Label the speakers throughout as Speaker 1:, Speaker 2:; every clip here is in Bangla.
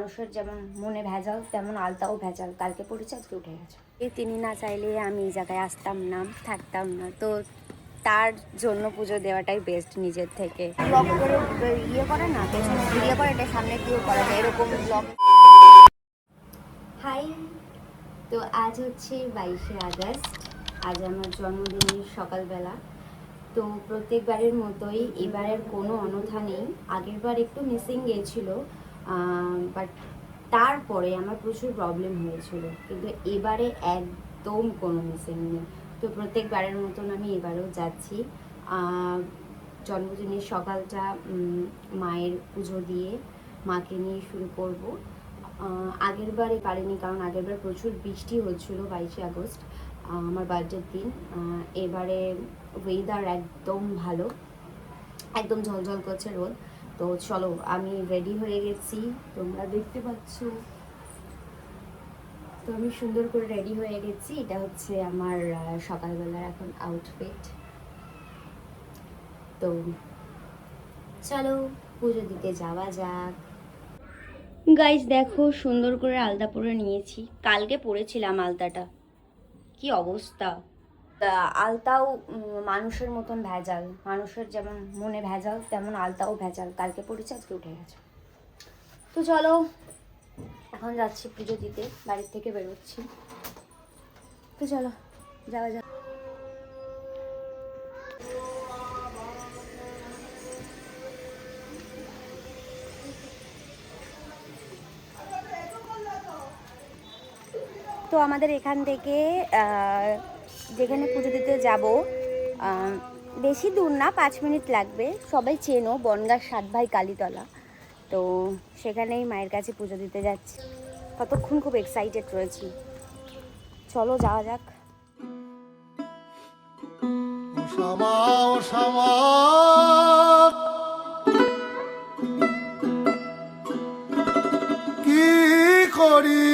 Speaker 1: মানুষের যেমন মনে ভেজাল তেমন আলতাও ভেজাল, কালকে পড়েছে আজকে উঠে গেছে। তিনি না চাইলে আমি এই জায়গায় আসতাম না, থাকতাম না, তো তার জন্য পুজো দেওয়াটাই বেস্ট নিজের থেকে। ব্লগ করে ইয়ে করে না, পেছনে ভিডিও করে, এটা সামনে দিয়েও করা যায় এরকম ব্লগ। হাই, তো আজ হচ্ছে 22শে আগস্ট, আজ আমার জন্মদিনের সকালবেলা। তো প্রত্যেকবারের মতোই এবারের কোনো অনথা নেই। আগের বার একটু মিসিং গিয়েছিল, বাট তারপরে আমার প্রচুর প্রবলেম হয়েছিল, কিন্তু এবারে একদম কোনো মিসিং নেই। তো প্রত্যেকবারের মতন আমি এবারেও যাচ্ছি। জন্মদিনের সকালটা মায়ের পুজো দিয়ে মাকে নিয়ে শুরু করব। আগের বারে পারিনি, কারণ আগের বার প্রচুর বৃষ্টি হচ্ছিল 22শে আগস্ট আমার বার্থডের দিন। এবারে ওয়েদার একদম ভালো, একদম ঝলঝল করছে রোদ। তো চলো, আমি রেডি হয়ে গেছি, তোমরা দেখতে পাচ্ছ। তো আমি সুন্দর করে রেডি হয়ে গেছি, এটা হচ্ছে আমার সকালবেলার এখন আউটফিট। তো চলো পুজো দিতে যাওয়া যাক। গাইস দেখো, সুন্দর করে আলতা পরে নিয়েছি, কালকে পরেছিলাম আলতাটা, কি অবস্থা। আলতাও মানুষের মতন ভেজাল, মানুষের যেমন মনে ভেজাল তেমন আলতাও ভেজাল, কালকে পড়েছে আজকে উঠে গেছে। তো চলো এখন যাচ্ছি পুজো দিতে, বাড়ির থেকে বেরোচ্ছি। তো চলো যাওয়া যাক। তো আমাদের এখান থেকে যেখানে পুজো দিতে যাব বেশি দূর না, 5 মিনিট লাগবে। সবাই চেনো, বনগাঁ 7 ভাই কালীতলা। তো সেখানেই মায়ের কাছে পুজো দিতে যাচ্ছি। ততক্ষণ খুব এক্সাইটেড রয়েছি, চলো যাওয়া যাক।
Speaker 2: কি করি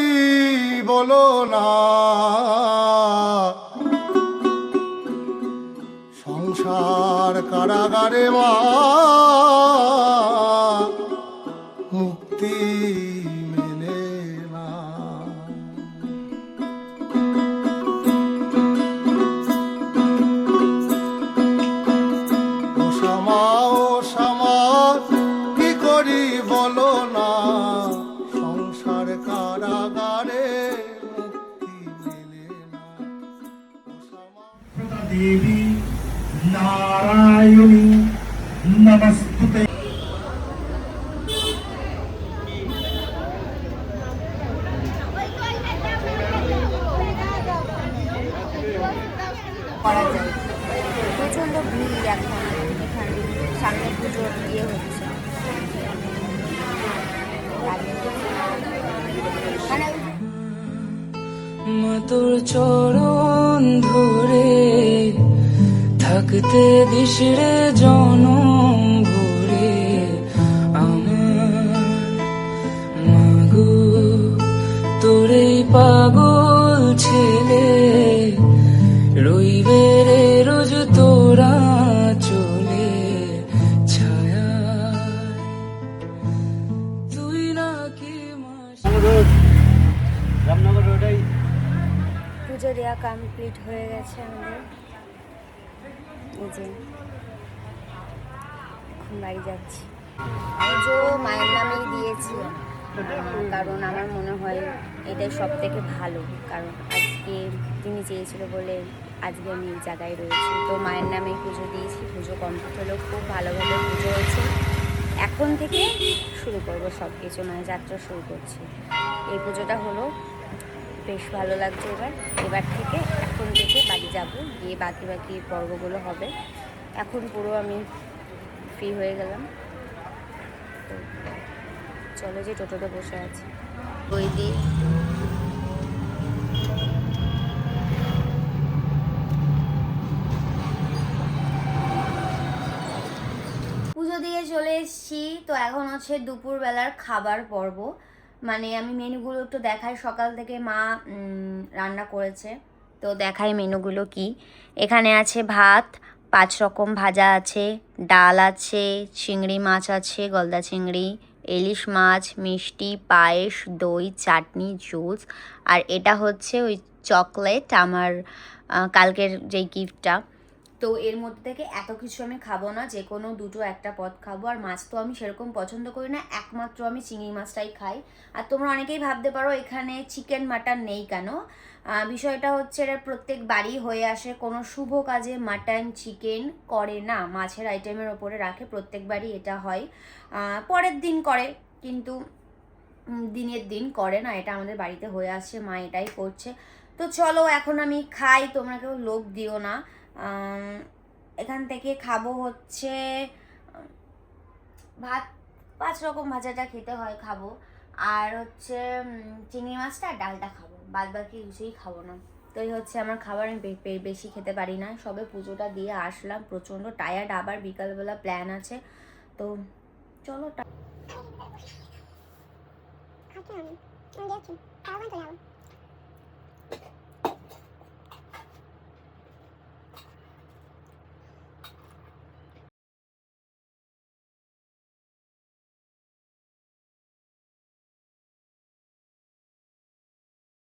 Speaker 2: বলো না, সংসার কারাগারে মা মুক্তি মেলে না। ও শ্যামা, ও শ্যামা, কি করি বলো না, সংসার কারাগারে মুক্তি মেলে না।
Speaker 3: দেবী নারায়ণী নমস্তুতে।
Speaker 1: করা যায়, প্রচণ্ড ভিড় এখন এখানে, সামনে পুজোর ইয়ে হচ্ছে
Speaker 4: মা তোর চরণ ধরে থাকতে দিশরে জনম ভরে আমার মাগো, তোর এই পাগল ছেলে রইবে রে রোজ তোরা চলে ছায়া, তুই নাকি
Speaker 1: পুজো দেওয়া কমপ্লিট হয়ে গেছে আমাদের। এই যে এখন বাড়ি যাচ্ছি, পুজো মায়ের নামেই দিয়েছি, কারণ আমার মনে হয় এটাই সব থেকে ভালো। কারণ আজকে তিনি চেয়েছিল বলে আজকে আমি এই জায়গায় রয়েছি। তো মায়ের নামেই পুজো দিয়েছি, পুজো কমপ্লিট হলো, খুব ভালোভাবে পুজো হয়েছে। এখন থেকে শুরু করবো সব কিছু, মায়ের যাত্রা শুরু করছি। এই পুজোটা হলো, বেশ ভালো লাগছে। এবার থেকে এখন থেকে বাড়ি যাব, গিয়ে বাকি বাকি পর্বগুলো হবে। এখন পুরো আমি ফ্রি হয়ে গেলাম। তো চলো, যে টোটোতে বসে আছি ওই দিয়ে পুজো দিয়ে চলে এসেছি। তো এখন হচ্ছে দুপুরবেলার খাবার পর্ব, মানে আমি মেনুগুলো একটু দেখাই। সকাল থেকে মা রান্না করেছে, তো দেখাই মেনুগুলো কি। এখানে আছে ভাত, 5 রকম ভাজা আছে, ডাল আছে, চিংড়ি মাছ আছে, গলদা চিংড়ি, ইলিশ মাছ, মিষ্টি, পায়েস, দই, চাটনি, জুস। আর এটা হচ্ছে ওই চকলেট, আমার কালকের যেই গিফটটা। তো এর মধ্যে থেকে এত কিছু আমি খাবো না, যে কোনো দুটো একটা পদ খাবো। আর মাছ তো আমি সেরকম পছন্দ করি না, একমাত্র আমি চিংড়ি মাছটাই খাই। আর তোমরা অনেকেই ভাবতে পারো এখানে চিকেন মাটন নেই কেন। বিষয়টা হচ্ছে এটা প্রত্যেক বাড়ি হয়ে আসে, কোনো শুভ কাজে মাটন চিকেন করে না, মাছের আইটেমের ওপরে রাখে, প্রত্যেকবারই এটা হয়। পরের দিন করে, কিন্তু দিনের দিন করে না, এটা আমাদের বাড়িতে হয়ে আসছে, মা এটাই করছে। তো চলো এখন আমি খাই, তোমরা কেউ লোভ দিও না। এখান থেকে খাবো হচ্ছে ভাত, 5 রকম ভাজাটা খেতে হয় খাবো, আর হচ্ছে চিংড়ি মাছটা আর ডালটা খাবো, বাদ বাকি কিছুই খাবো না। তো এই হচ্ছে আমার খাবার, আমি বেশি খেতে পারি না। সবে পুজোটা দিয়ে আসলাম, প্রচণ্ড টায়ার্ড, আবার বিকালবেলা প্ল্যান আছে। তো চলো।